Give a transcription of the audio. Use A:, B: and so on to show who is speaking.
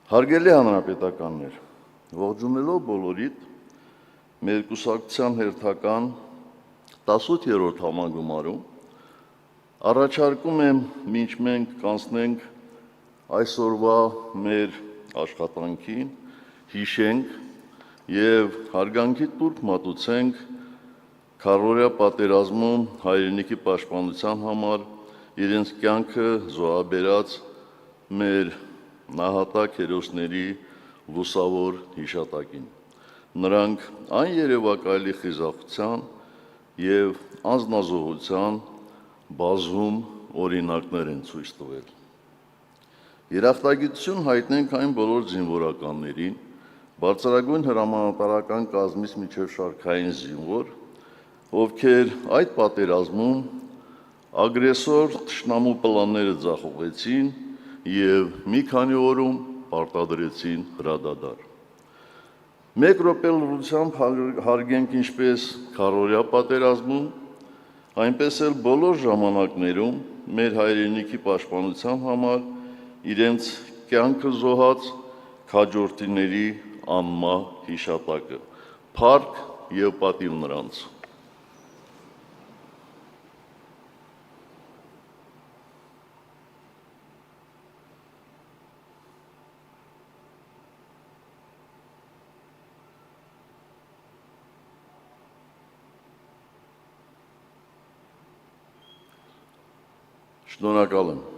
A: Հարգելի հանրապետականներ, ողջունելով բոլորիդ, մեր կուսակցության հերթական 18-րդ համագումարում առաջարկում եմ, մինչ մենք կանցնենք այսօրվա մեր աշխատանքին, հիշենք և հարգանքի տուրք մատուցենք քառօրյա պատերազմում հայրենիքի պաշտպանության համար իրենց կյանքը զոհաբերած մեր նահատակ հերոսների լուսավոր հիշատակին։ Նրանք այն երևակայելի խիզախության և անձնազոհության բազում օրինակներ են ցույց տվել։ Երախտագիտություն հայտնենք այն բոլոր զինվորականներին, բարձրագույն հրամանատարական կազմից մինչև շարքային զինվոր, ովքեր այդ պատերազմում ագրեսոր թշնամու պլանները ձախողեցին և մի քանի օրում պարտադրեցին հրադադար։ Մեկ րոպե լռությամբ հարգենք ինչպես քառօրյա պատերազմում, այնպես էլ բոլոր ժամանակներում մեր հայրենիքի պաշտպանության համար իրենց կյանքը զոհած քաջորդիների անմահ հիշատակը։ Փառք և պատիվ նրանց։ Շնորհակալ եմ։